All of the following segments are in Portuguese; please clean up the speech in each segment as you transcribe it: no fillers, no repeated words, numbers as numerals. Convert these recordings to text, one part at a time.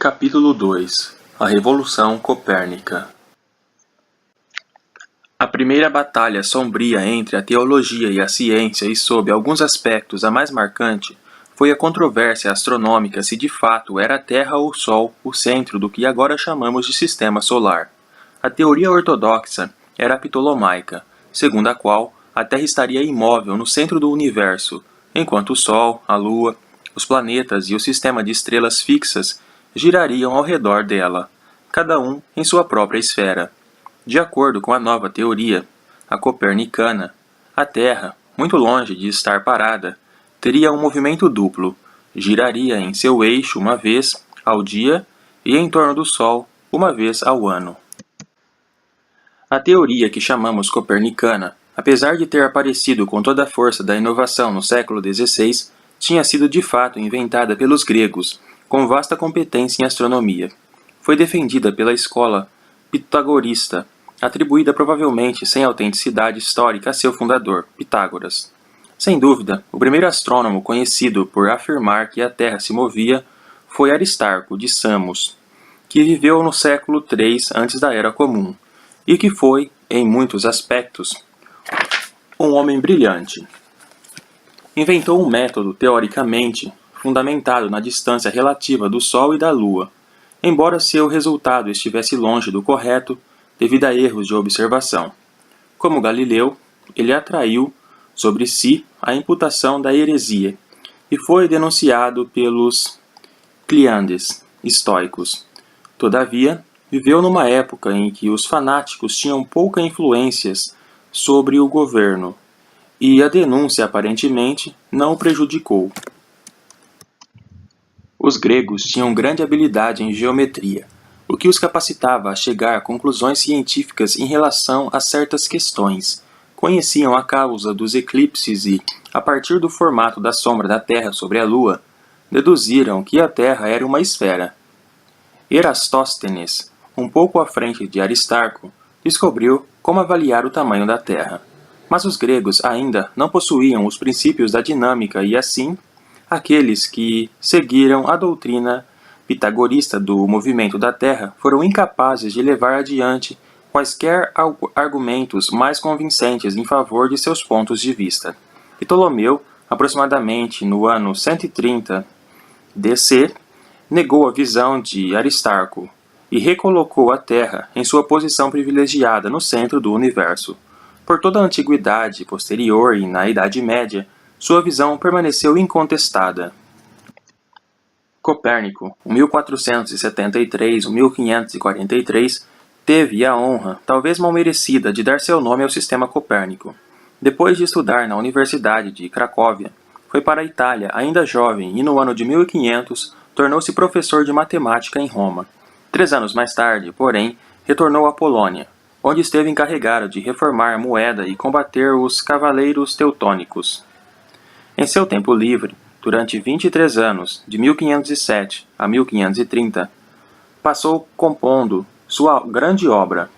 Capítulo 2 A Revolução Copérnica. A primeira batalha sombria entre a teologia e a ciência, e sob alguns aspectos a mais marcante, foi a controvérsia astronômica se de fato era a Terra ou o Sol o centro do que agora chamamos de sistema solar. A teoria ortodoxa era a ptolomaica, segundo a qual a Terra estaria imóvel no centro do universo, enquanto o Sol, a Lua, os planetas e o sistema de estrelas fixas girariam ao redor dela, cada um em sua própria esfera. De acordo com a nova teoria, a copernicana, a Terra, muito longe de estar parada, teria um movimento duplo, giraria em seu eixo uma vez ao dia e em torno do Sol uma vez ao ano. A teoria que chamamos copernicana, apesar de ter aparecido com toda a força da inovação no século XVI, tinha sido de fato inventada pelos gregos, com vasta competência em astronomia. Foi defendida pela escola pitagorista, atribuída provavelmente sem autenticidade histórica a seu fundador, Pitágoras. Sem dúvida, o primeiro astrônomo conhecido por afirmar que a Terra se movia foi Aristarco, de Samos, que viveu no século III antes da Era Comum, e que foi, em muitos aspectos, um homem brilhante. Inventou um método teoricamente fundamentado na distância relativa do Sol e da Lua, embora seu resultado estivesse longe do correto devido a erros de observação. Como Galileu, ele atraiu sobre si a imputação da heresia e foi denunciado pelos Cleandes, estoicos. Todavia, viveu numa época em que os fanáticos tinham pouca influência sobre o governo, e a denúncia aparentemente não o prejudicou. Os gregos tinham grande habilidade em geometria, o que os capacitava a chegar a conclusões científicas em relação a certas questões. Conheciam a causa dos eclipses e, a partir do formato da sombra da Terra sobre a Lua, deduziram que a Terra era uma esfera. Erastóstenes, um pouco à frente de Aristarco, descobriu como avaliar o tamanho da Terra. Mas os gregos ainda não possuíam os princípios da dinâmica e, assim, aqueles que seguiram a doutrina pitagorista do movimento da Terra foram incapazes de levar adiante quaisquer argumentos mais convincentes em favor de seus pontos de vista. Ptolomeu, aproximadamente no ano 130 DC, negou a visão de Aristarco e recolocou a Terra em sua posição privilegiada no centro do universo. Por toda a antiguidade posterior e na Idade Média, sua visão permaneceu incontestada. Copérnico, 1473–1543, teve a honra, talvez mal merecida, de dar seu nome ao sistema copérnico. Depois de estudar na Universidade de Cracóvia, foi para a Itália ainda jovem e no ano de 1500 tornou-se professor de matemática em Roma. 3 anos mais tarde, porém, retornou à Polônia, onde esteve encarregado de reformar a moeda e combater os cavaleiros teutônicos. Em seu tempo livre, durante 23 anos, de 1507 a 1530, passou compondo sua grande obra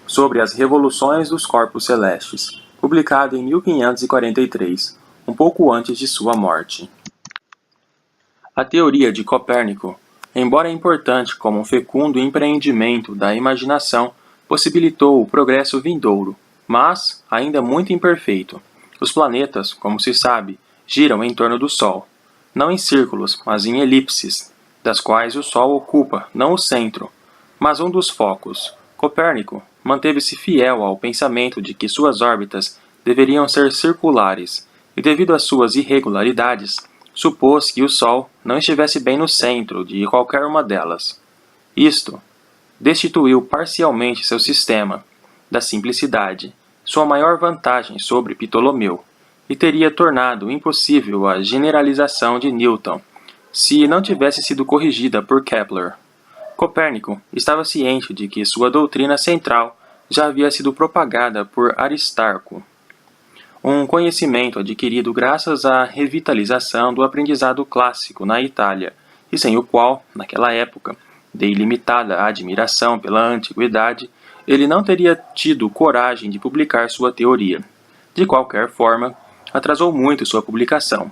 sobre as revoluções dos corpos celestes, publicada em 1543, um pouco antes de sua morte. A teoria de Copérnico, embora importante como um fecundo empreendimento da imaginação, possibilitou o progresso vindouro, mas ainda muito imperfeito. Os planetas, como se sabe, giram em torno do Sol, não em círculos, mas em elipses, das quais o Sol ocupa não o centro, mas um dos focos. Copérnico manteve-se fiel ao pensamento de que suas órbitas deveriam ser circulares, e devido às suas irregularidades, supôs que o Sol não estivesse bem no centro de qualquer uma delas. Isto destituiu parcialmente seu sistema da simplicidade, sua maior vantagem sobre Ptolomeu, e teria tornado impossível a generalização de Newton, se não tivesse sido corrigida por Kepler. Copérnico estava ciente de que sua doutrina central já havia sido propagada por Aristarco, um conhecimento adquirido graças à revitalização do aprendizado clássico na Itália, e sem o qual, naquela época, de ilimitada admiração pela antiguidade, ele não teria tido coragem de publicar sua teoria. De qualquer forma, atrasou muito sua publicação,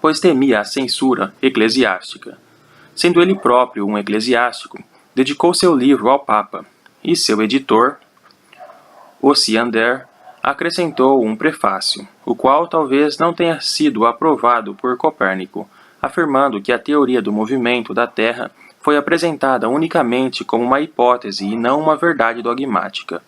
pois temia a censura eclesiástica. Sendo ele próprio um eclesiástico, dedicou seu livro ao Papa, e seu editor, Osiander, acrescentou um prefácio, o qual talvez não tenha sido aprovado por Copérnico, afirmando que a teoria do movimento da Terra foi apresentada unicamente como uma hipótese e não uma verdade dogmática.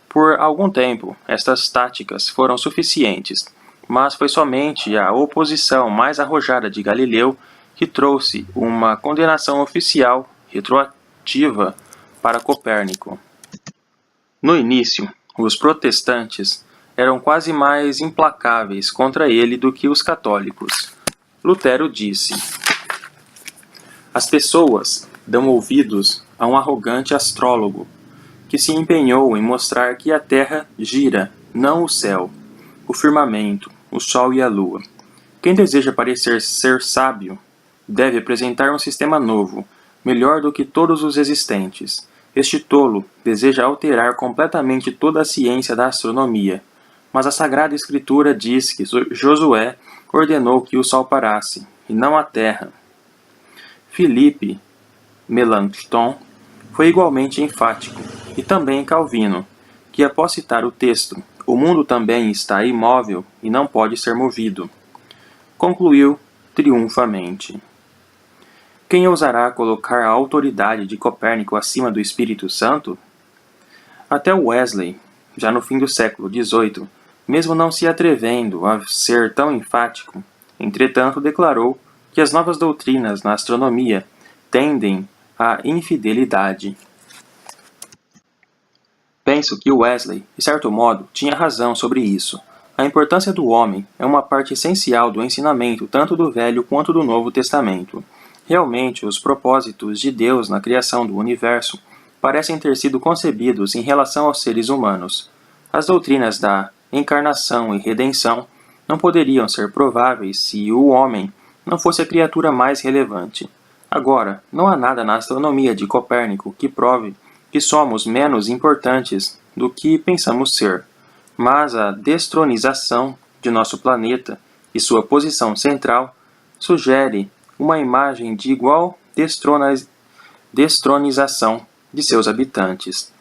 Por algum tempo, estas táticas foram suficientes, mas foi somente a oposição mais arrojada de Galileu que trouxe uma condenação oficial retroativa para Copérnico. No início, os protestantes eram quase mais implacáveis contra ele do que os católicos. Lutero disse: as pessoas dão ouvidos a um arrogante astrólogo que se empenhou em mostrar que a Terra gira, não o céu, o firmamento, o Sol e a Lua. Quem deseja parecer ser sábio deve apresentar um sistema novo, melhor do que todos os existentes. Este tolo deseja alterar completamente toda a ciência da astronomia, mas a Sagrada Escritura diz que Josué ordenou que o Sol parasse, e não a Terra. Philippe Melanchthon foi igualmente enfático, e também Calvino, que após citar o texto, o mundo também está imóvel e não pode ser movido, concluiu triunfamente: quem ousará colocar a autoridade de Copérnico acima do Espírito Santo? Até Wesley, já no fim do século XVIII, mesmo não se atrevendo a ser tão enfático, entretanto declarou que as novas doutrinas na astronomia tendem à infidelidade. Penso que Wesley, de certo modo, tinha razão sobre isso. A importância do homem é uma parte essencial do ensinamento tanto do Velho quanto do Novo Testamento. Realmente, os propósitos de Deus na criação do universo parecem ter sido concebidos em relação aos seres humanos. As doutrinas da encarnação e redenção não poderiam ser prováveis se o homem não fosse a criatura mais relevante. Agora, não há nada na astronomia de Copérnico que prove que somos menos importantes do que pensamos ser, mas a destronização de nosso planeta e sua posição central sugere uma imagem de igual destronização de seus habitantes.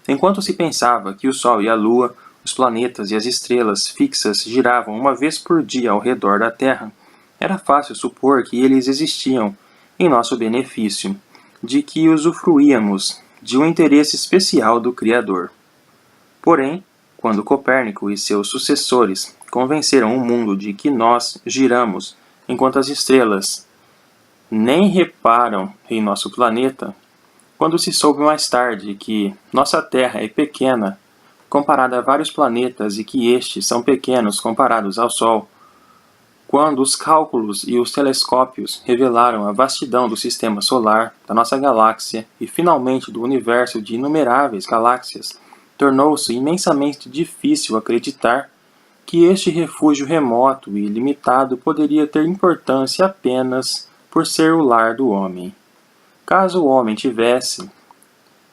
Enquanto se pensava que o Sol e a Lua, os planetas e as estrelas fixas giravam uma vez por dia ao redor da Terra, era fácil supor que eles existiam em nosso benefício, de que usufruíamos de um interesse especial do Criador. Porém, quando Copérnico e seus sucessores convenceram o mundo de que nós giramos enquanto as estrelas nem reparam em nosso planeta, quando se soube mais tarde que nossa Terra é pequena comparada a vários planetas e que estes são pequenos comparados ao Sol, quando os cálculos e os telescópios revelaram a vastidão do sistema solar, da nossa galáxia e finalmente do universo de inumeráveis galáxias, tornou-se imensamente difícil acreditar que este refúgio remoto e limitado poderia ter importância apenas por ser o lar do homem. Caso o homem tivesse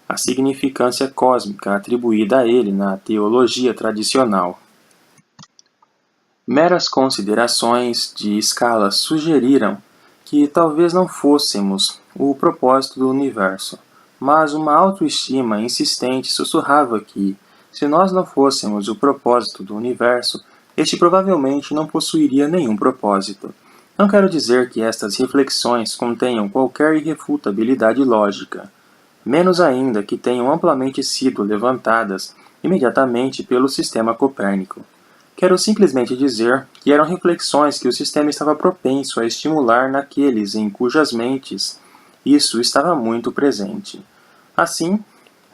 a significância cósmica atribuída a ele na teologia tradicional. Meras considerações de escala sugeriram que talvez não fôssemos o propósito do universo, mas uma autoestima insistente sussurrava que, se nós não fôssemos o propósito do universo, este provavelmente não possuiria nenhum propósito. Não quero dizer que estas reflexões contenham qualquer irrefutabilidade lógica, menos ainda que tenham amplamente sido levantadas imediatamente pelo sistema copérnico. Quero simplesmente dizer que eram reflexões que o sistema estava propenso a estimular naqueles em cujas mentes isso estava muito presente. Assim,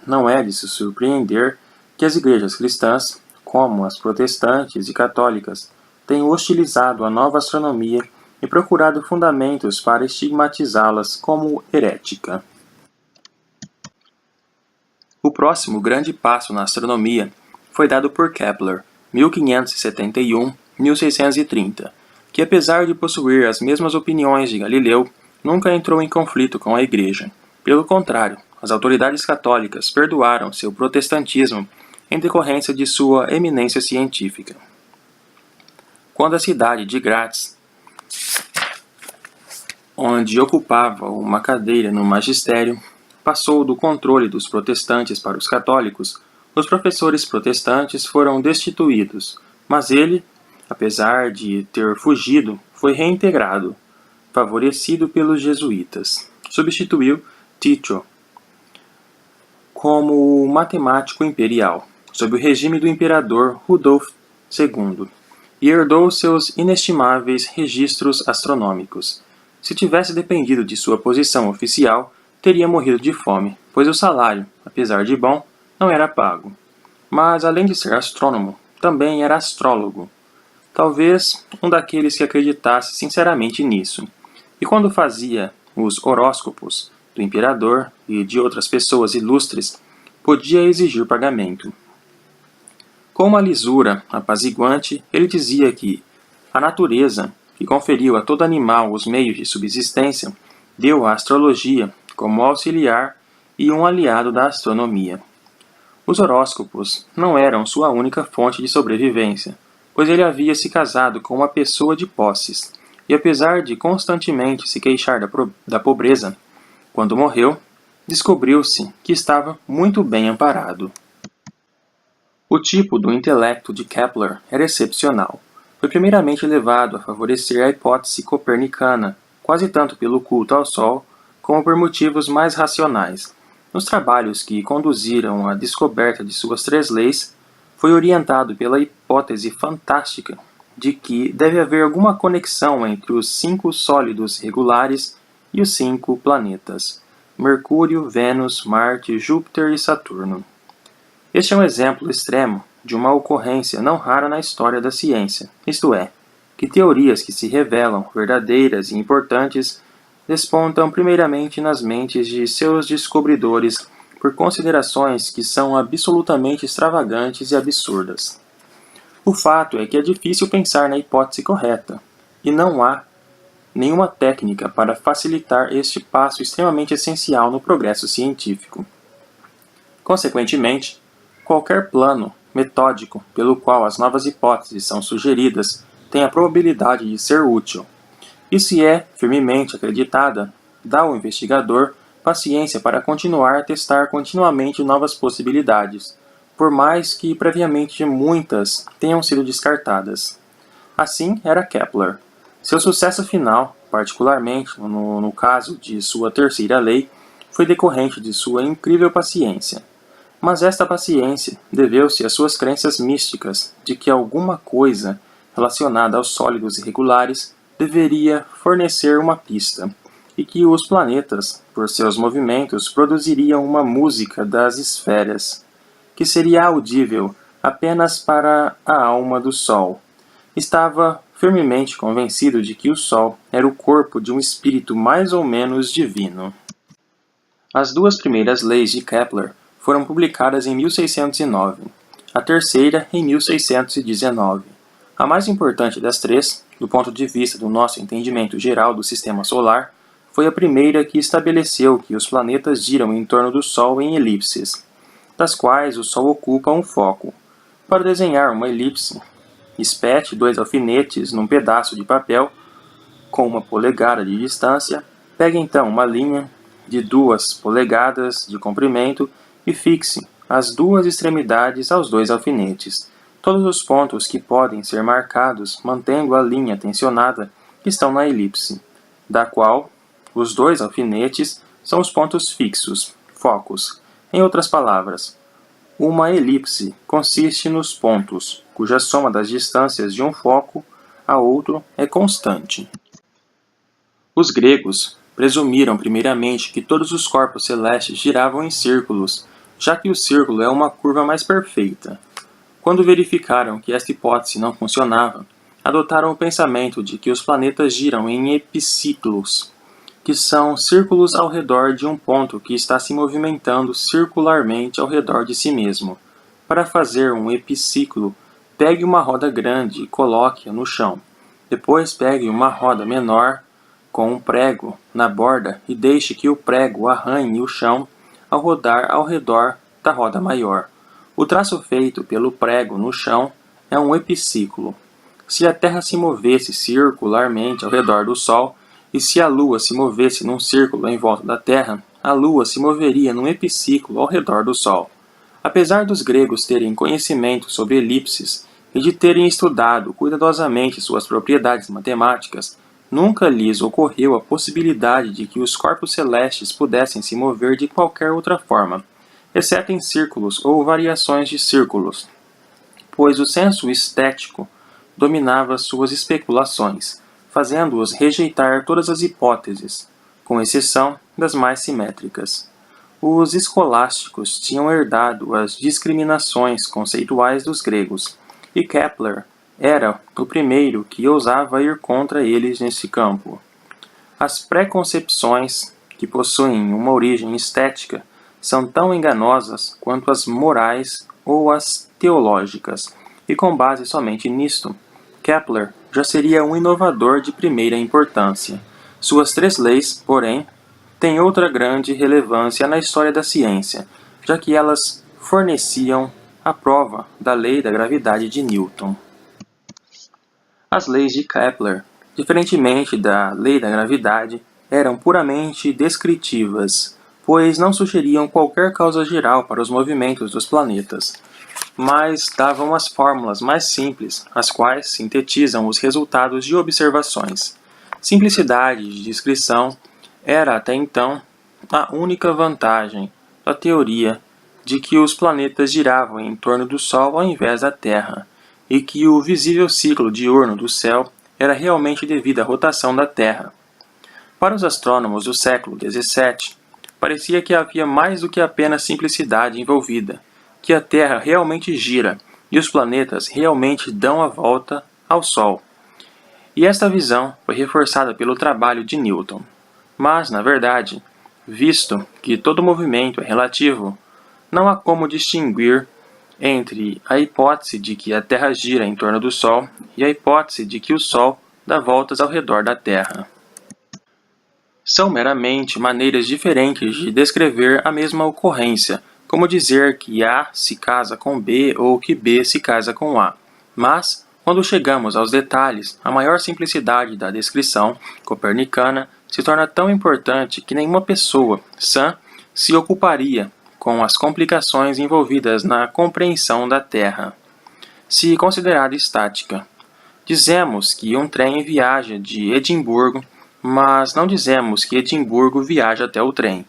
não é de se surpreender que as igrejas cristãs, como as protestantes e católicas, tenham hostilizado a nova astronomia e procurado fundamentos para estigmatizá-las como herética. O próximo grande passo na astronomia foi dado por Kepler, 1571-1630, que apesar de possuir as mesmas opiniões de Galileu, nunca entrou em conflito com a Igreja. Pelo contrário, as autoridades católicas perdoaram seu protestantismo em decorrência de sua eminência científica. Quando a cidade de Graz onde ocupava uma cadeira no magistério, passou do controle dos protestantes para os católicos. Os professores protestantes foram destituídos, mas ele, apesar de ter fugido, foi reintegrado, favorecido pelos jesuítas. Substituiu Tycho como matemático imperial, sob o regime do imperador Rudolf II, e herdou seus inestimáveis registros astronômicos. Se tivesse dependido de sua posição oficial, teria morrido de fome, pois o salário, apesar de bom, não era pago. Mas, além de ser astrônomo, também era astrólogo. Talvez um daqueles que acreditasse sinceramente nisso. E quando fazia os horóscopos do imperador e de outras pessoas ilustres, podia exigir pagamento. Com uma lisura apaziguante, ele dizia que a natureza, que conferiu a todo animal os meios de subsistência, deu à astrologia como auxiliar e um aliado da astronomia. Os horóscopos não eram sua única fonte de sobrevivência, pois ele havia se casado com uma pessoa de posses, e apesar de constantemente se queixar da pobreza, quando morreu, descobriu-se que estava muito bem amparado. O tipo do intelecto de Kepler era excepcional. Foi primeiramente levado a favorecer a hipótese copernicana, quase tanto pelo culto ao Sol, como por motivos mais racionais. Nos trabalhos que conduziram à descoberta de suas 3 leis, foi orientado pela hipótese fantástica de que deve haver alguma conexão entre os 5 sólidos regulares e os 5 planetas: Mercúrio, Vênus, Marte, Júpiter e Saturno. Este é um exemplo extremo de uma ocorrência não rara na história da ciência, isto é, que teorias que se revelam verdadeiras e importantes despontam primeiramente nas mentes de seus descobridores por considerações que são absolutamente extravagantes e absurdas. O fato é que é difícil pensar na hipótese correta, e não há nenhuma técnica para facilitar este passo extremamente essencial no progresso científico. Consequentemente, qualquer plano metódico pelo qual as novas hipóteses são sugeridas tem a probabilidade de ser útil. E se é firmemente acreditada, dá ao investigador paciência para continuar a testar continuamente novas possibilidades, por mais que previamente muitas tenham sido descartadas. Assim era Kepler. Seu sucesso final, particularmente no caso de sua terceira lei, foi decorrente de sua incrível paciência. Mas esta paciência deveu-se às suas crenças místicas de que alguma coisa relacionada aos sólidos irregulares deveria fornecer uma pista, e que os planetas, por seus movimentos, produziriam uma música das esferas, que seria audível apenas para a alma do Sol. Estava firmemente convencido de que o Sol era o corpo de um espírito mais ou menos divino. As 2 primeiras leis de Kepler foram publicadas em 1609, a terceira em 1619. A mais importante das 3, do ponto de vista do nosso entendimento geral do Sistema Solar, foi a primeira que estabeleceu que os planetas giram em torno do Sol em elipses, das quais o Sol ocupa um foco. Para desenhar uma elipse, espete 2 alfinetes num pedaço de papel com 1 polegada de distância, pegue então uma linha de 2 polegadas de comprimento e fixe as 2 extremidades aos 2 alfinetes. Todos os pontos que podem ser marcados mantendo a linha tensionada estão na elipse, da qual os 2 alfinetes são os pontos fixos, focos. Em outras palavras, uma elipse consiste nos pontos, cuja soma das distâncias de um foco a outro é constante. Os gregos presumiram primeiramente que todos os corpos celestes giravam em círculos, já que o círculo é uma curva mais perfeita. Quando verificaram que esta hipótese não funcionava, adotaram o pensamento de que os planetas giram em epiciclos, que são círculos ao redor de um ponto que está se movimentando circularmente ao redor de si mesmo. Para fazer um epiciclo, pegue uma roda grande e coloque-a no chão. Depois pegue uma roda menor com um prego na borda e deixe que o prego arranhe o chão ao rodar ao redor da roda maior. O traço feito pelo prego no chão é um epiciclo. Se a Terra se movesse circularmente ao redor do Sol, e se a Lua se movesse num círculo em volta da Terra, a Lua se moveria num epiciclo ao redor do Sol. Apesar dos gregos terem conhecimento sobre elipses e de terem estudado cuidadosamente suas propriedades matemáticas, nunca lhes ocorreu a possibilidade de que os corpos celestes pudessem se mover de qualquer outra forma, exceto em círculos ou variações de círculos, pois o senso estético dominava suas especulações, fazendo-os rejeitar todas as hipóteses, com exceção das mais simétricas. Os escolásticos tinham herdado as discriminações conceituais dos gregos, e Kepler era o primeiro que ousava ir contra eles nesse campo. As preconcepções, que possuem uma origem estética, são tão enganosas quanto as morais ou as teológicas, e com base somente nisto, Kepler já seria um inovador de primeira importância. Suas 3 leis, porém, têm outra grande relevância na história da ciência, já que elas forneciam a prova da lei da gravidade de Newton. As leis de Kepler, diferentemente da lei da gravidade, eram puramente descritivas, pois não sugeriam qualquer causa geral para os movimentos dos planetas, mas davam as fórmulas mais simples, as quais sintetizam os resultados de observações. Simplicidade de descrição era até então a única vantagem da teoria de que os planetas giravam em torno do Sol ao invés da Terra, e que o visível ciclo diurno do céu era realmente devido à rotação da Terra. Para os astrônomos do século XVII, parecia que havia mais do que apenas simplicidade envolvida, que a Terra realmente gira e os planetas realmente dão a volta ao Sol. E esta visão foi reforçada pelo trabalho de Newton. Mas, na verdade, visto que todo movimento é relativo, não há como distinguir entre a hipótese de que a Terra gira em torno do Sol e a hipótese de que o Sol dá voltas ao redor da Terra. São meramente maneiras diferentes de descrever a mesma ocorrência, como dizer que A se casa com B ou que B se casa com A. Mas, quando chegamos aos detalhes, a maior simplicidade da descrição copernicana se torna tão importante que nenhuma pessoa sã se ocuparia com as complicações envolvidas na compreensão da Terra. Se considerada estática, dizemos que um trem viaja de Edimburgo, mas não dizemos que Edimburgo viaja até o trem.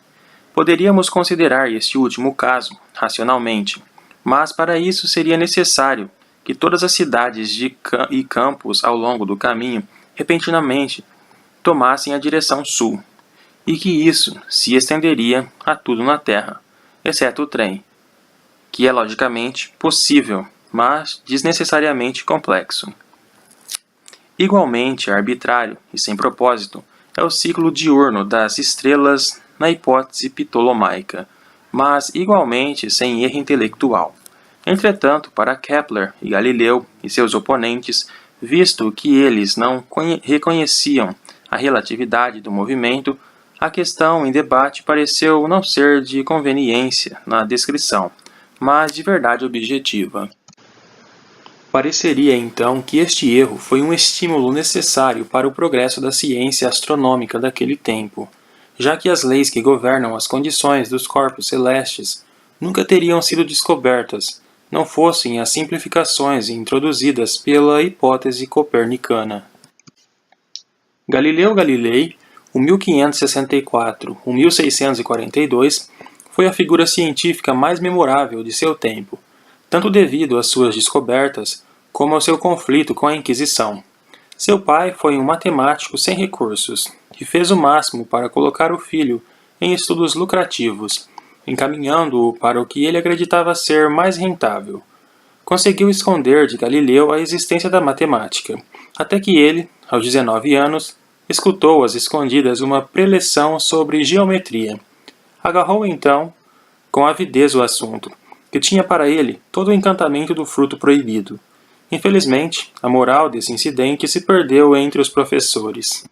Poderíamos considerar este último caso, racionalmente, mas para isso seria necessário que todas as cidades e campos ao longo do caminho, repentinamente, tomassem a direção sul, e que isso se estenderia a tudo na Terra, exceto o trem, que é logicamente possível, mas desnecessariamente complexo. Igualmente arbitrário e sem propósito é o ciclo diurno das estrelas na hipótese ptolomaica, mas igualmente sem erro intelectual. Entretanto, para Kepler e Galileu e seus oponentes, visto que eles não reconheciam a relatividade do movimento, a questão em debate pareceu não ser de conveniência na descrição, mas de verdade objetiva. Pareceria então que este erro foi um estímulo necessário para o progresso da ciência astronômica daquele tempo, já que as leis que governam as condições dos corpos celestes nunca teriam sido descobertas, não fossem as simplificações introduzidas pela hipótese copernicana. Galileu Galilei, o 1564-1642, foi a figura científica mais memorável de seu tempo, tanto devido às suas descobertas como ao seu conflito com a Inquisição. Seu pai foi um matemático sem recursos, que fez o máximo para colocar o filho em estudos lucrativos, encaminhando-o para o que ele acreditava ser mais rentável. Conseguiu esconder de Galileu a existência da matemática, até que ele, aos 19 anos, escutou às escondidas uma preleção sobre geometria. Agarrou então com avidez o assunto, que tinha para ele todo o encantamento do fruto proibido. Infelizmente, a moral desse incidente se perdeu entre os professores.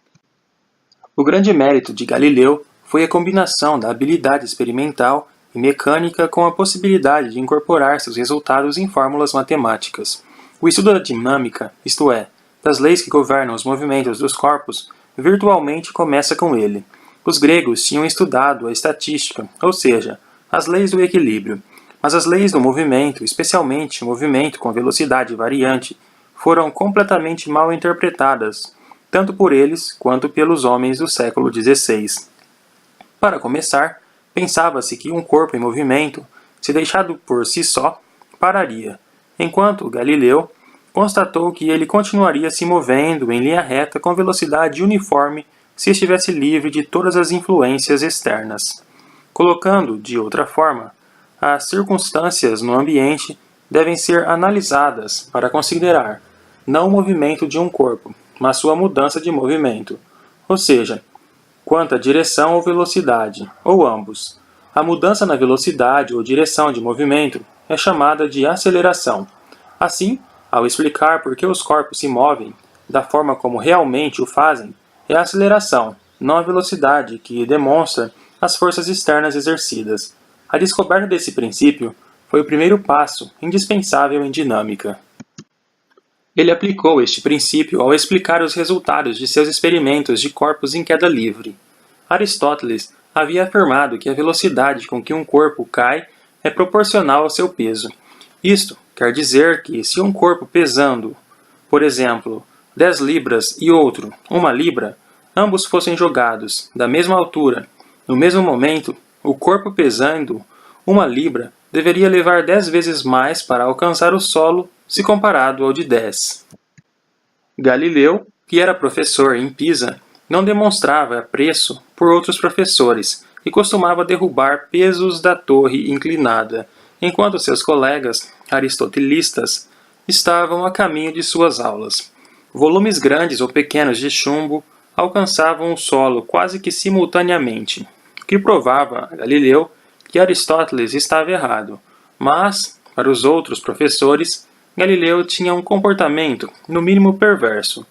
O grande mérito de Galileu foi a combinação da habilidade experimental e mecânica com a possibilidade de incorporar seus resultados em fórmulas matemáticas. O estudo da dinâmica, isto é, das leis que governam os movimentos dos corpos, virtualmente começa com ele. Os gregos tinham estudado a estatística, ou seja, as leis do equilíbrio, mas as leis do movimento, especialmente o movimento com velocidade variante, foram completamente mal interpretadas, tanto por eles quanto pelos homens do século XVI. Para começar, pensava-se que um corpo em movimento, se deixado por si só, pararia, enquanto Galileu constatou que ele continuaria se movendo em linha reta com velocidade uniforme se estivesse livre de todas as influências externas. Colocando de outra forma, as circunstâncias no ambiente devem ser analisadas para considerar não o movimento de um corpo, mas sua mudança de movimento, ou seja, quanto à direção ou velocidade, ou ambos. A mudança na velocidade ou direção de movimento é chamada de aceleração. Assim, ao explicar por que os corpos se movem da forma como realmente o fazem, é a aceleração, não a velocidade, que demonstra as forças externas exercidas. A descoberta desse princípio foi o primeiro passo indispensável em dinâmica. Ele aplicou este princípio ao explicar os resultados de seus experimentos de corpos em queda livre. Aristóteles havia afirmado que a velocidade com que um corpo cai é proporcional ao seu peso. Isto quer dizer que, se um corpo pesando, por exemplo, 10 libras e outro 1 libra, ambos fossem jogados da mesma altura, no mesmo momento, o corpo pesando 1 libra deveria levar 10 vezes mais para alcançar o solo se comparado ao de 10. Galileu, que era professor em Pisa, não demonstrava apreço por outros professores e costumava derrubar pesos da torre inclinada, enquanto seus colegas aristotelistas estavam a caminho de suas aulas. Volumes grandes ou pequenos de chumbo alcançavam o solo quase que simultaneamente, o que provava a Galileu que Aristóteles estava errado, mas, para os outros professores, Galileu tinha um comportamento, no mínimo perverso.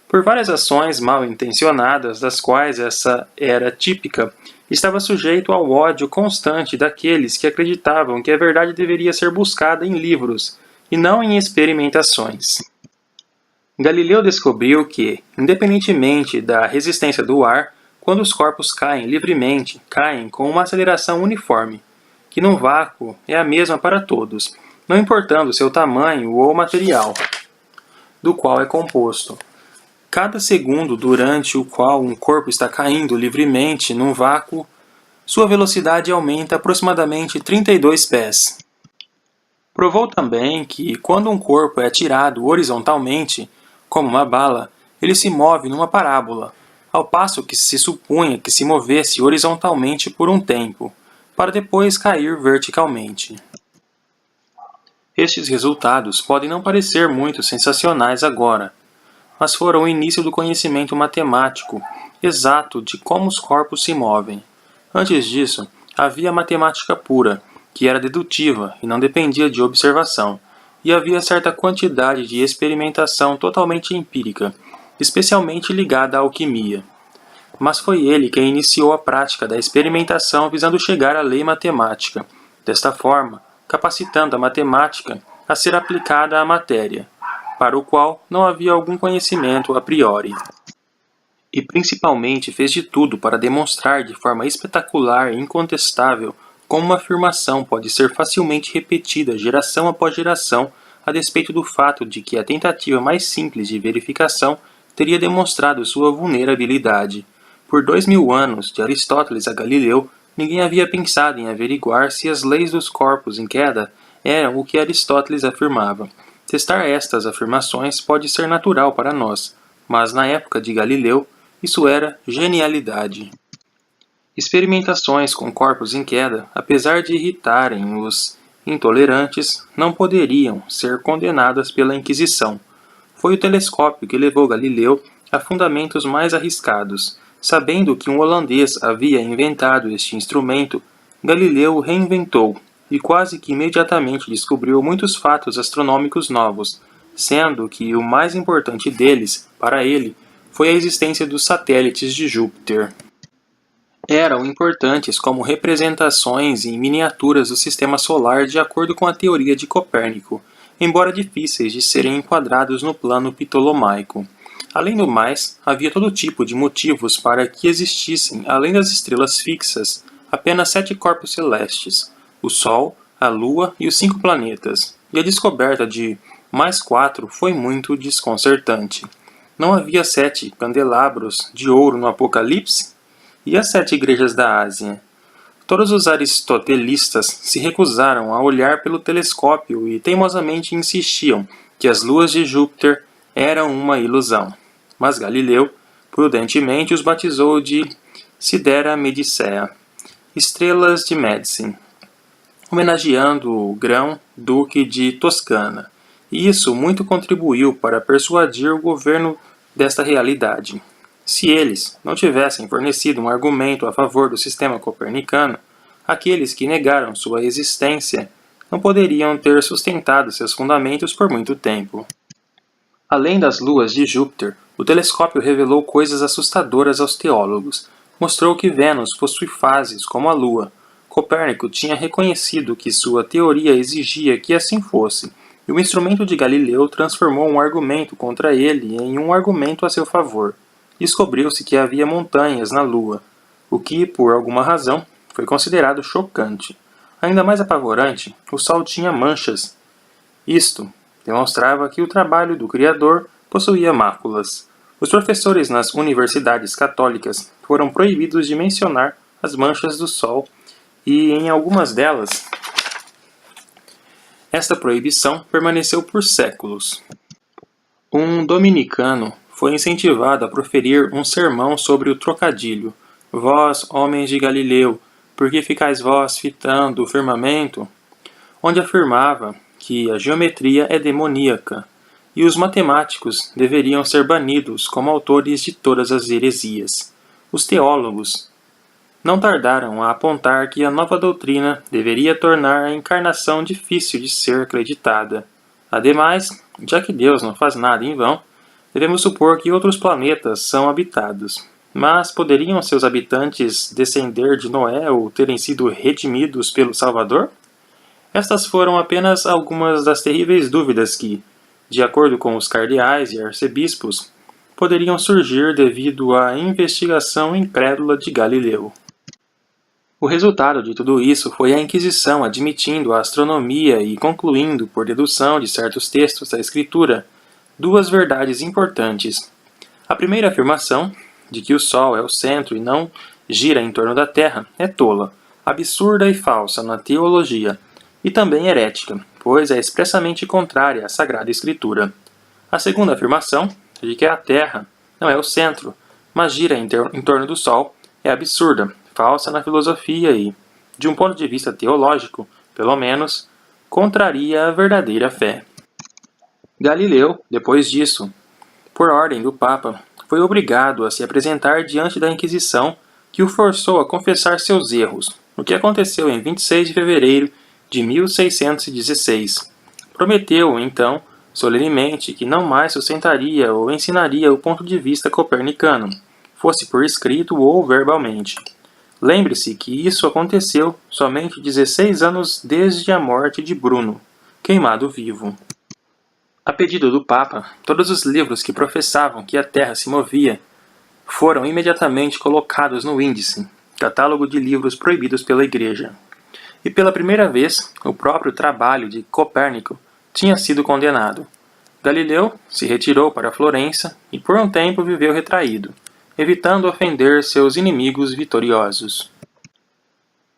Por várias ações mal intencionadas, das quais essa era típica, estava sujeito ao ódio constante daqueles que acreditavam que a verdade deveria ser buscada em livros, e não em experimentações. Galileu descobriu que, independentemente da resistência do ar, quando os corpos caem livremente, caem com uma aceleração uniforme, que num vácuo é a mesma para todos, não importando seu tamanho ou material, do qual é composto. Cada segundo durante o qual um corpo está caindo livremente num vácuo, sua velocidade aumenta aproximadamente 32 pés. Provou também que, quando um corpo é atirado horizontalmente, como uma bala, ele se move numa parábola, ao passo que se supunha que se movesse horizontalmente por um tempo, para depois cair verticalmente. Estes resultados podem não parecer muito sensacionais agora, mas foram o início do conhecimento matemático exato de como os corpos se movem. Antes disso, havia a matemática pura, que era dedutiva e não dependia de observação, e havia certa quantidade de experimentação totalmente empírica, especialmente ligada à alquimia. Mas foi ele quem iniciou a prática da experimentação visando chegar à lei matemática, desta forma, capacitando a matemática a ser aplicada à matéria, para o qual não havia algum conhecimento a priori. E principalmente fez de tudo para demonstrar de forma espetacular e incontestável como uma afirmação pode ser facilmente repetida geração após geração, a despeito do fato de que a tentativa mais simples de verificação teria demonstrado sua vulnerabilidade. Por 2000 anos, de Aristóteles a Galileu, ninguém havia pensado em averiguar se as leis dos corpos em queda eram o que Aristóteles afirmava. Testar estas afirmações pode ser natural para nós, mas na época de Galileu, isso era genialidade. Experimentações com corpos em queda, apesar de irritarem os intolerantes, não poderiam ser condenadas pela Inquisição. Foi o telescópio que levou Galileu a fundamentos mais arriscados. Sabendo que um holandês havia inventado este instrumento, Galileu o reinventou e quase que imediatamente descobriu muitos fatos astronômicos novos, sendo que o mais importante deles, para ele, foi a existência dos satélites de Júpiter. Eram importantes como representações em miniaturas do sistema solar de acordo com a teoria de Copérnico, embora difíceis de serem enquadrados no plano ptolomaico. Além do mais, havia todo tipo de motivos para que existissem, além das estrelas fixas, apenas 7 corpos celestes: o Sol, a Lua e os 5 planetas, e a descoberta de mais 4 foi muito desconcertante. Não havia 7 candelabros de ouro no Apocalipse? E as 7 igrejas da Ásia? Todos os aristotelistas se recusaram a olhar pelo telescópio e teimosamente insistiam que as luas de Júpiter eram uma ilusão. Mas Galileu, prudentemente, os batizou de Sidera Medicea, estrelas de Médici, homenageando o grão-duque de Toscana, e isso muito contribuiu para persuadir o governo desta realidade. Se eles não tivessem fornecido um argumento a favor do sistema copernicano, aqueles que negaram sua existência não poderiam ter sustentado seus fundamentos por muito tempo. Além das luas de Júpiter, o telescópio revelou coisas assustadoras aos teólogos. Mostrou que Vênus possui fases como a Lua. Copérnico tinha reconhecido que sua teoria exigia que assim fosse, e o instrumento de Galileu transformou um argumento contra ele em um argumento a seu favor. Descobriu-se que havia montanhas na Lua, o que, por alguma razão, foi considerado chocante. Ainda mais apavorante, o Sol tinha manchas. Isto demonstrava que o trabalho do Criador possuía máculas. Os professores nas universidades católicas foram proibidos de mencionar as manchas do Sol e, em algumas delas, esta proibição permaneceu por séculos. Um dominicano foi incentivado a proferir um sermão sobre o trocadilho: Vós, homens de Galileu, por que ficais vós fitando o firmamento? Onde afirmava que a geometria é demoníaca, e os matemáticos deveriam ser banidos como autores de todas as heresias. Os teólogos não tardaram a apontar que a nova doutrina deveria tornar a encarnação difícil de ser acreditada. Ademais, já que Deus não faz nada em vão, devemos supor que outros planetas são habitados. Mas poderiam seus habitantes descender de Noé ou terem sido redimidos pelo Salvador? Estas foram apenas algumas das terríveis dúvidas que, de acordo com os cardeais e arcebispos, poderiam surgir devido à investigação incrédula de Galileu. O resultado de tudo isso foi a Inquisição admitindo a astronomia e concluindo, por dedução de certos textos da Escritura, duas verdades importantes. A primeira afirmação, de que o Sol é o centro e não gira em torno da Terra, é tola, absurda e falsa na teologia, e também herética, pois é expressamente contrária à Sagrada Escritura. A segunda afirmação, de que a Terra não é o centro, mas gira em torno do Sol, é absurda, falsa na filosofia e, de um ponto de vista teológico, pelo menos, contraria a verdadeira fé. Galileu, depois disso, por ordem do Papa, foi obrigado a se apresentar diante da Inquisição, que o forçou a confessar seus erros, o que aconteceu em 26 de fevereiro de 1616. Prometeu, então, solenemente que não mais sustentaria ou ensinaria o ponto de vista copernicano, fosse por escrito ou verbalmente. Lembre-se que isso aconteceu somente 16 anos desde a morte de Bruno, queimado vivo. A pedido do Papa, todos os livros que professavam que a Terra se movia foram imediatamente colocados no índice, catálogo de livros proibidos pela Igreja. E pela primeira vez, o próprio trabalho de Copérnico tinha sido condenado. Galileu se retirou para Florença e por um tempo viveu retraído, evitando ofender seus inimigos vitoriosos.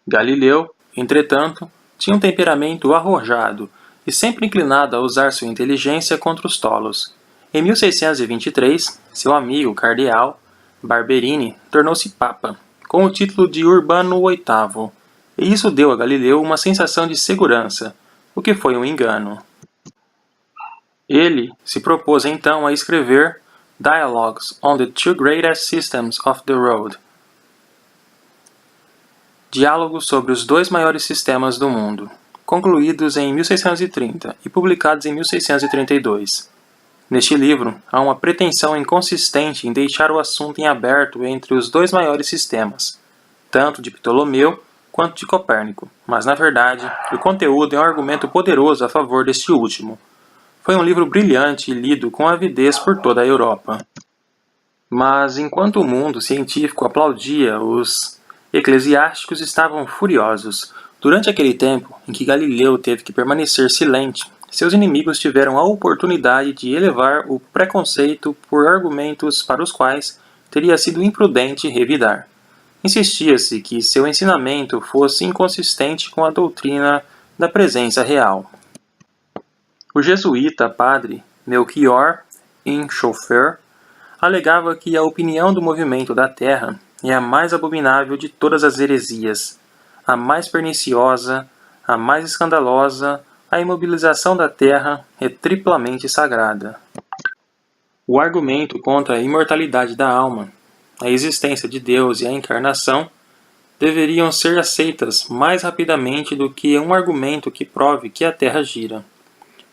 Galileu, entretanto, tinha um temperamento arrojado e sempre inclinado a usar sua inteligência contra os tolos. Em 1623, seu amigo cardeal, Barberini, tornou-se Papa, com o título de Urbano VIII, e isso deu a Galileu uma sensação de segurança, o que foi um engano. Ele se propôs então a escrever Dialogues on the Two Greatest Systems of the World, Diálogos sobre os dois maiores sistemas do mundo, concluídos em 1630 e publicados em 1632. Neste livro, há uma pretensão inconsistente em deixar o assunto em aberto entre os dois maiores sistemas, tanto de Ptolomeu quanto de Copérnico, mas na verdade, o conteúdo é um argumento poderoso a favor deste último. Foi um livro brilhante e lido com avidez por toda a Europa. Mas enquanto o mundo científico aplaudia, os eclesiásticos estavam furiosos. Durante aquele tempo em que Galileu teve que permanecer silente, seus inimigos tiveram a oportunidade de elevar o preconceito por argumentos para os quais teria sido imprudente revidar. Insistia-se que seu ensinamento fosse inconsistente com a doutrina da presença real. O jesuíta padre Melchior Inchoffer alegava que a opinião do movimento da Terra é a mais abominável de todas as heresias, a mais perniciosa, a mais escandalosa, a imobilização da Terra é triplamente sagrada. O argumento contra a imortalidade da alma, a existência de Deus e a encarnação deveriam ser aceitas mais rapidamente do que um argumento que prove que a Terra gira.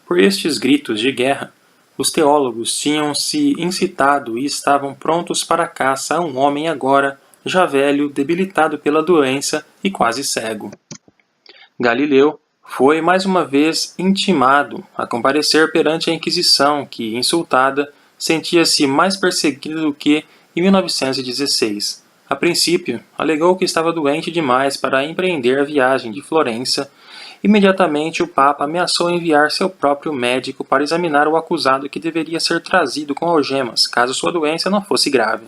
Por estes gritos de guerra, os teólogos tinham se incitado e estavam prontos para a caça a um homem agora já velho, debilitado pela doença e quase cego. Galileu foi mais uma vez intimado a comparecer perante a Inquisição, que, insultada, sentia-se mais perseguida do que em 1916. A princípio, alegou que estava doente demais para empreender a viagem de Florença. Imediatamente o Papa ameaçou enviar seu próprio médico para examinar o acusado, que deveria ser trazido com algemas, caso sua doença não fosse grave.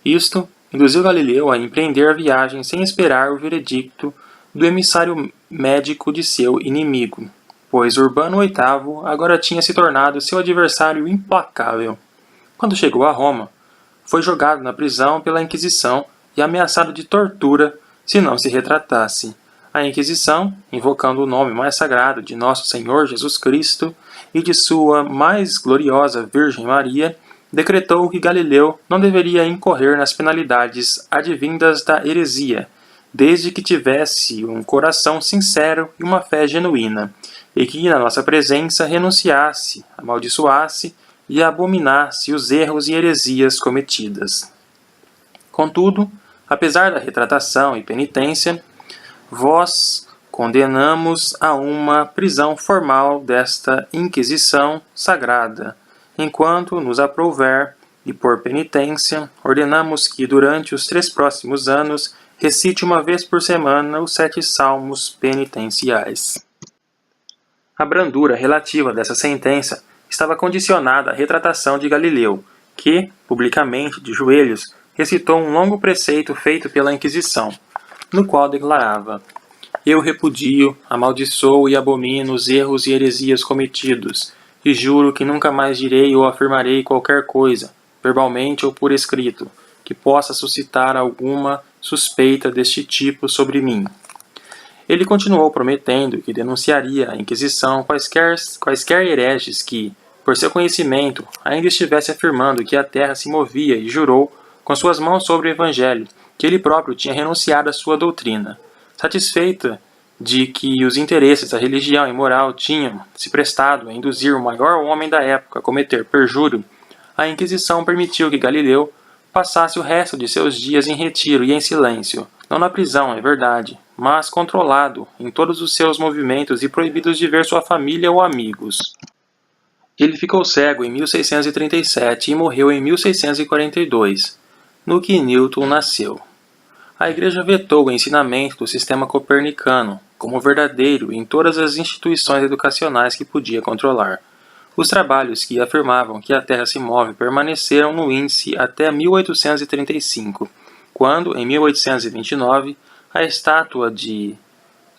Isto induziu Galileu a empreender a viagem sem esperar o veredicto do emissário médico de seu inimigo, pois Urbano VIII agora tinha se tornado seu adversário implacável. Quando chegou a Roma, foi jogado na prisão pela Inquisição e ameaçado de tortura se não se retratasse. A Inquisição, invocando o nome mais sagrado de Nosso Senhor Jesus Cristo e de sua mais gloriosa Virgem Maria, decretou que Galileu não deveria incorrer nas penalidades advindas da heresia, desde que tivesse um coração sincero e uma fé genuína, e que na nossa presença renunciasse, amaldiçoasse e abominasse os erros e heresias cometidas. Contudo, apesar da retratação e penitência, vós condenamos a uma prisão formal desta Inquisição sagrada, enquanto nos aprouver, e por penitência, ordenamos que durante os 3 próximos anos recite uma vez por semana os 7 salmos penitenciais. A brandura relativa dessa sentença estava condicionada à retratação de Galileu, que, publicamente, de joelhos, recitou um longo preceito feito pela Inquisição, no qual declarava: Eu repudio, amaldiçoo e abomino os erros e heresias cometidos, e juro que nunca mais direi ou afirmarei qualquer coisa, verbalmente ou por escrito, que possa suscitar alguma suspeita deste tipo sobre mim. Ele continuou prometendo que denunciaria à Inquisição quaisquer hereges que, por seu conhecimento, ainda estivesse afirmando que a terra se movia, e jurou, com suas mãos sobre o Evangelho, que ele próprio tinha renunciado à sua doutrina. Satisfeita de que os interesses da religião e moral tinham se prestado a induzir o maior homem da época a cometer perjúrio, a Inquisição permitiu que Galileu passasse o resto de seus dias em retiro e em silêncio, não na prisão, é verdade, mas controlado em todos os seus movimentos e proibido de ver sua família ou amigos. Ele ficou cego em 1637 e morreu em 1642, no que Newton nasceu. A Igreja vetou o ensinamento do sistema copernicano como verdadeiro em todas as instituições educacionais que podia controlar. Os trabalhos que afirmavam que a Terra se move permaneceram no índice até 1835, quando, em 1829, a estátua de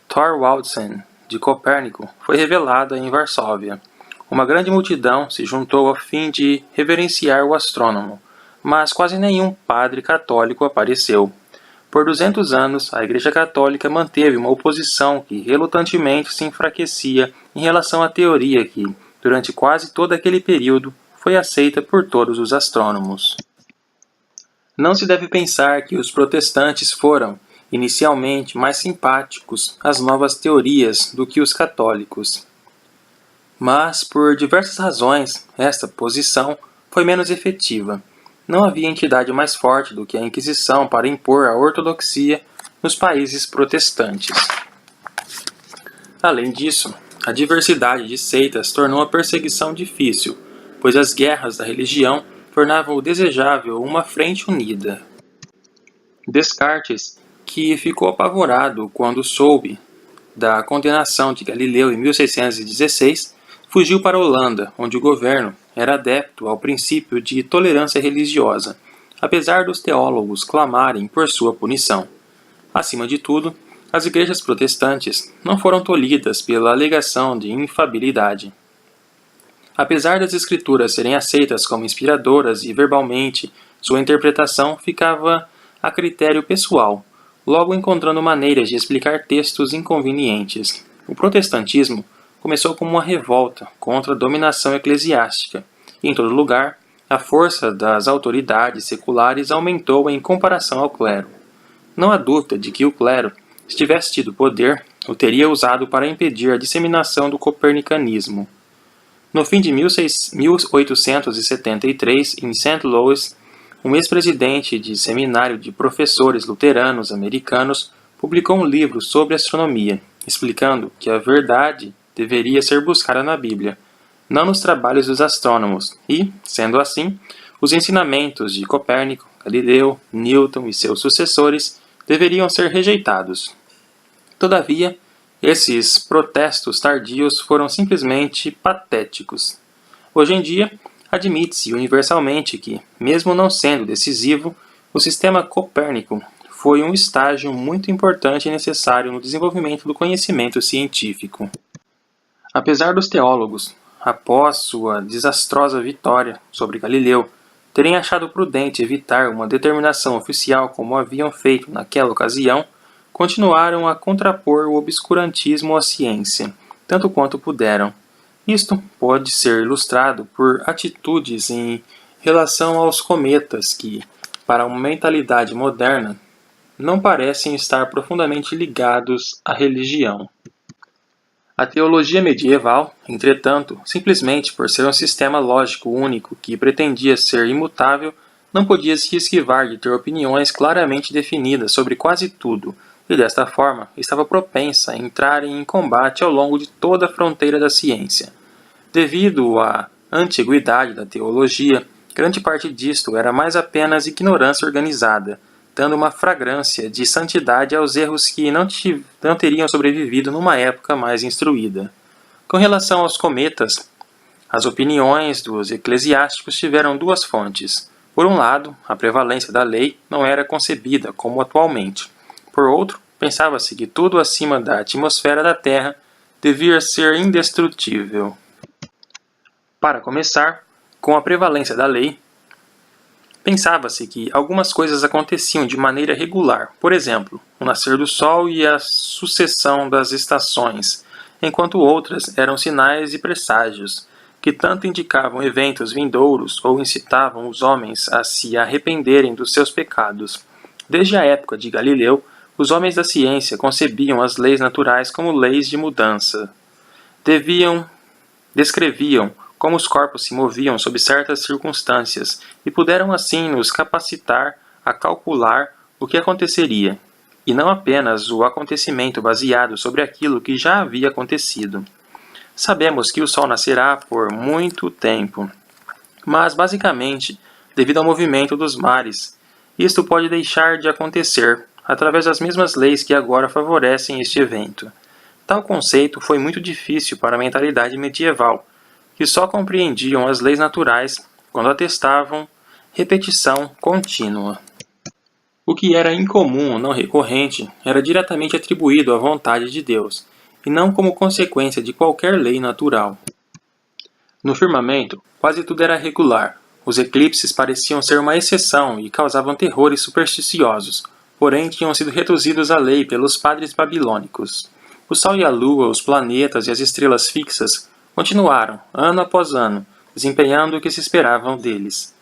Thorwaldsen de Copérnico foi revelada em Varsóvia. Uma grande multidão se juntou a fim de reverenciar o astrônomo, mas quase nenhum padre católico apareceu. Por 200 anos, a Igreja Católica manteve uma oposição que relutantemente se enfraquecia em relação à teoria que, durante quase todo aquele período, foi aceita por todos os astrônomos. Não se deve pensar que os protestantes foram, inicialmente, mais simpáticos às novas teorias do que os católicos. Mas, por diversas razões, esta posição foi menos efetiva. Não havia entidade mais forte do que a Inquisição para impor a ortodoxia nos países protestantes. Além disso, a diversidade de seitas tornou a perseguição difícil, pois as guerras da religião tornavam desejável uma frente unida. Descartes, que ficou apavorado quando soube da condenação de Galileu em 1616, fugiu para a Holanda, onde o governo era adepto ao princípio de tolerância religiosa, apesar dos teólogos clamarem por sua punição. Acima de tudo, as igrejas protestantes não foram tolhidas pela alegação de infabilidade. Apesar das escrituras serem aceitas como inspiradoras e verbalmente sua interpretação ficava a critério pessoal, logo encontrando maneiras de explicar textos inconvenientes. O protestantismo começou como uma revolta contra a dominação eclesiástica. Em todo lugar, a força das autoridades seculares aumentou em comparação ao clero. Não há dúvida de que o clero, se tivesse tido poder, o teria usado para impedir a disseminação do copernicanismo. No fim de 1873, em St. Louis, um ex-presidente de seminário de professores luteranos americanos publicou um livro sobre astronomia, explicando que a verdade deveria ser buscada na Bíblia, não nos trabalhos dos astrônomos, e, sendo assim, os ensinamentos de Copérnico, Galileu, Newton e seus sucessores deveriam ser rejeitados. Todavia, esses protestos tardios foram simplesmente patéticos. Hoje em dia, admite-se universalmente que, mesmo não sendo decisivo, o sistema copérnico foi um estágio muito importante e necessário no desenvolvimento do conhecimento científico. Apesar dos teólogos, após sua desastrosa vitória sobre Galileu, terem achado prudente evitar uma determinação oficial como haviam feito naquela ocasião, continuaram a contrapor o obscurantismo à ciência, tanto quanto puderam. Isto pode ser ilustrado por atitudes em relação aos cometas que, para uma mentalidade moderna, não parecem estar profundamente ligados à religião. A teologia medieval, entretanto, simplesmente por ser um sistema lógico único que pretendia ser imutável, não podia se esquivar de ter opiniões claramente definidas sobre quase tudo, e desta forma estava propensa a entrar em combate ao longo de toda a fronteira da ciência. Devido à antiguidade da teologia, grande parte disto era mais apenas ignorância organizada, dando uma fragrância de santidade aos erros que não teriam sobrevivido numa época mais instruída. Com relação aos cometas, as opiniões dos eclesiásticos tiveram duas fontes. Por um lado, a prevalência da lei não era concebida como atualmente. Por outro, pensava-se que tudo acima da atmosfera da Terra devia ser indestrutível. Para começar, com a prevalência da lei, pensava-se que algumas coisas aconteciam de maneira regular, por exemplo, o nascer do Sol e a sucessão das estações, enquanto outras eram sinais e presságios, que tanto indicavam eventos vindouros ou incitavam os homens a se arrependerem dos seus pecados. Desde a época de Galileu, os homens da ciência concebiam as leis naturais como leis de mudança. Descreviam como os corpos se moviam sob certas circunstâncias e puderam assim nos capacitar a calcular o que aconteceria, e não apenas o acontecimento baseado sobre aquilo que já havia acontecido. Sabemos que o Sol nascerá por muito tempo, mas basicamente devido ao movimento dos mares. Isto pode deixar de acontecer através das mesmas leis que agora favorecem este evento. Tal conceito foi muito difícil para a mentalidade medieval, que só compreendiam as leis naturais quando atestavam repetição contínua. O que era incomum ou não recorrente era diretamente atribuído à vontade de Deus, e não como consequência de qualquer lei natural. No firmamento, quase tudo era regular. Os eclipses pareciam ser uma exceção e causavam terrores supersticiosos, porém tinham sido reduzidos à lei pelos padres babilônicos. O Sol e a Lua, os planetas e as estrelas fixas continuaram, ano após ano, desempenhando o que se esperavam deles.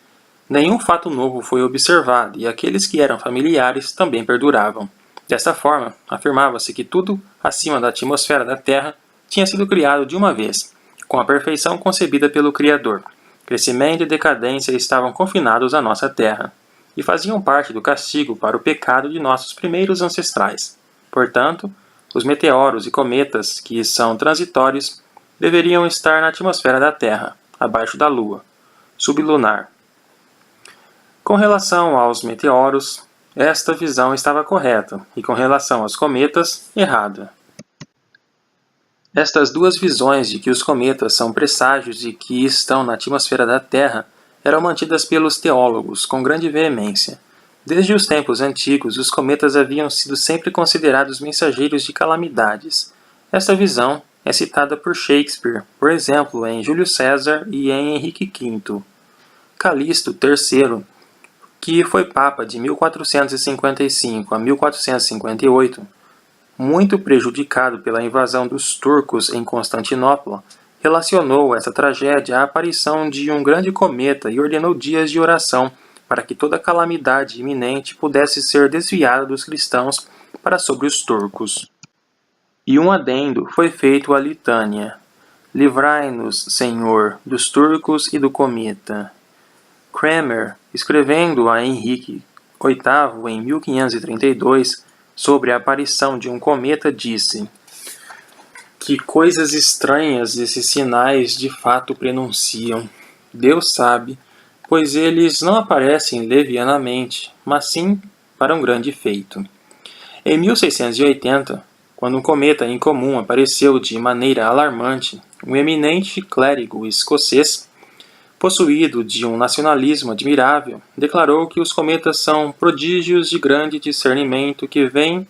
Nenhum fato novo foi observado e aqueles que eram familiares também perduravam. Desta forma, afirmava-se que tudo acima da atmosfera da Terra tinha sido criado de uma vez, com a perfeição concebida pelo Criador. Crescimento e decadência estavam confinados à nossa Terra, e faziam parte do castigo para o pecado de nossos primeiros ancestrais. Portanto, os meteoros e cometas, que são transitórios, deveriam estar na atmosfera da Terra, abaixo da Lua, sublunar. Com relação aos meteoros, esta visão estava correta, e com relação aos cometas, errada. Estas duas visões de que os cometas são presságios de que estão na atmosfera da Terra eram mantidas pelos teólogos com grande veemência. Desde os tempos antigos, os cometas haviam sido sempre considerados mensageiros de calamidades. Esta visão é citada por Shakespeare, por exemplo, em Júlio César e em Henrique V. Calixto III, que foi papa de 1455 a 1458, muito prejudicado pela invasão dos turcos em Constantinopla, relacionou essa tragédia à aparição de um grande cometa e ordenou dias de oração para que toda calamidade iminente pudesse ser desviada dos cristãos para sobre os turcos. E um adendo foi feito à litânia: livrai-nos, Senhor, dos turcos e do cometa. Cranmer, escrevendo a Henrique VIII em 1532 sobre a aparição de um cometa, disse: que coisas estranhas esses sinais de fato prenunciam. Deus sabe, pois eles não aparecem levianamente, mas sim para um grande feito. Em 1680, quando um cometa incomum apareceu de maneira alarmante, um eminente clérigo escocês, possuído de um nacionalismo admirável, declarou que os cometas são prodígios de grande discernimento que vêm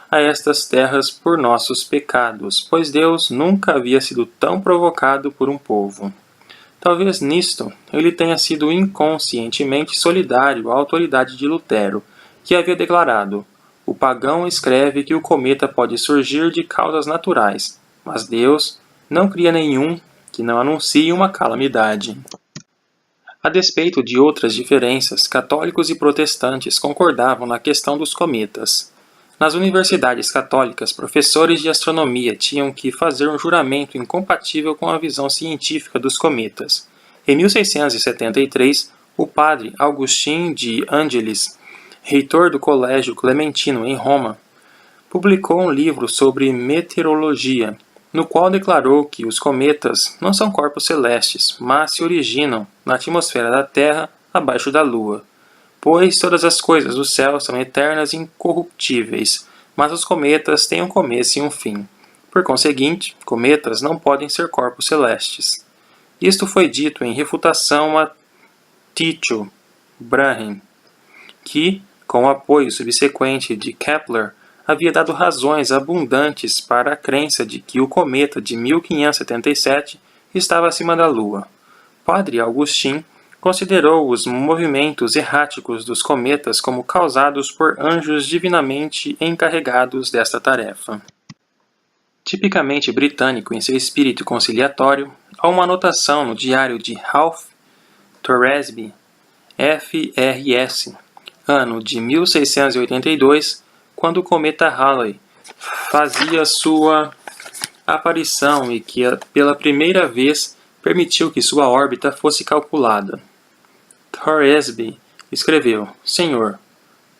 a estas terras por nossos pecados, pois Deus nunca havia sido tão provocado por um povo. Talvez nisto ele tenha sido inconscientemente solidário à autoridade de Lutero, que havia declarado: o pagão escreve que o cometa pode surgir de causas naturais, mas Deus não cria nenhum que não anuncie uma calamidade. A despeito de outras diferenças, católicos e protestantes concordavam na questão dos cometas. Nas universidades católicas, professores de astronomia tinham que fazer um juramento incompatível com a visão científica dos cometas. Em 1673, o padre Augustin de Angelis, reitor do Colégio Clementino em Roma, publicou um livro sobre meteorologia, no qual declarou que os cometas não são corpos celestes, mas se originam na atmosfera da Terra abaixo da Lua. Pois todas as coisas do céu são eternas e incorruptíveis, mas os cometas têm um começo e um fim. Por conseguinte, cometas não podem ser corpos celestes. Isto foi dito em refutação a Tycho Brahe, que, com o apoio subsequente de Kepler, havia dado razões abundantes para a crença de que o cometa de 1577 estava acima da Lua. Padre Augustin considerou os movimentos erráticos dos cometas como causados por anjos divinamente encarregados desta tarefa. Tipicamente britânico em seu espírito conciliatório, há uma anotação no diário de Ralph Thoresby, FRS, ano de 1682, quando o cometa Halley fazia sua aparição e que, pela primeira vez, permitiu que sua órbita fosse calculada. Thoresby escreveu: Senhor,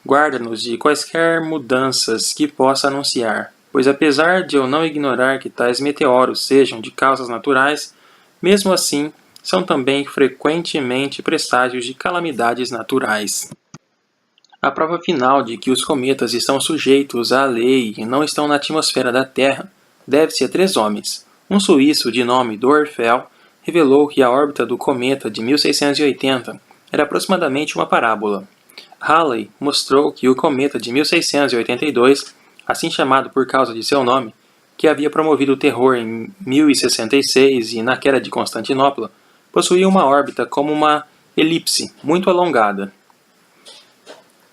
guarda-nos de quaisquer mudanças que possa anunciar, pois apesar de eu não ignorar que tais meteoros sejam de causas naturais, mesmo assim são também frequentemente presságios de calamidades naturais. A prova final de que os cometas estão sujeitos à lei e não estão na atmosfera da Terra deve-se a 3 homens. Um suíço de nome Dorfel revelou que a órbita do cometa de 1680 era aproximadamente uma parábola. Halley mostrou que o cometa de 1682, assim chamado por causa de seu nome, que havia promovido o terror em 1066 e na queda de Constantinopla, possuía uma órbita como uma elipse muito alongada,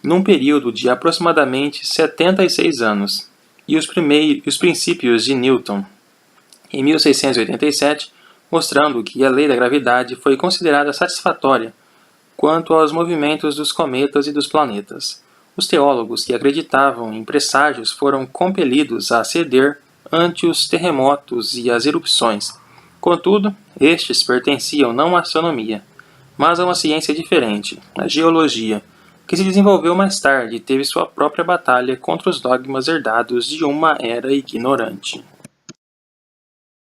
num período de aproximadamente 76 anos, e os princípios de Newton, em 1687, mostrando que a lei da gravidade foi considerada satisfatória quanto aos movimentos dos cometas e dos planetas. Os teólogos que acreditavam em presságios foram compelidos a ceder ante os terremotos e as erupções. Contudo, estes pertenciam não à astronomia, mas a uma ciência diferente, a geologia, que se desenvolveu mais tarde e teve sua própria batalha contra os dogmas herdados de uma era ignorante.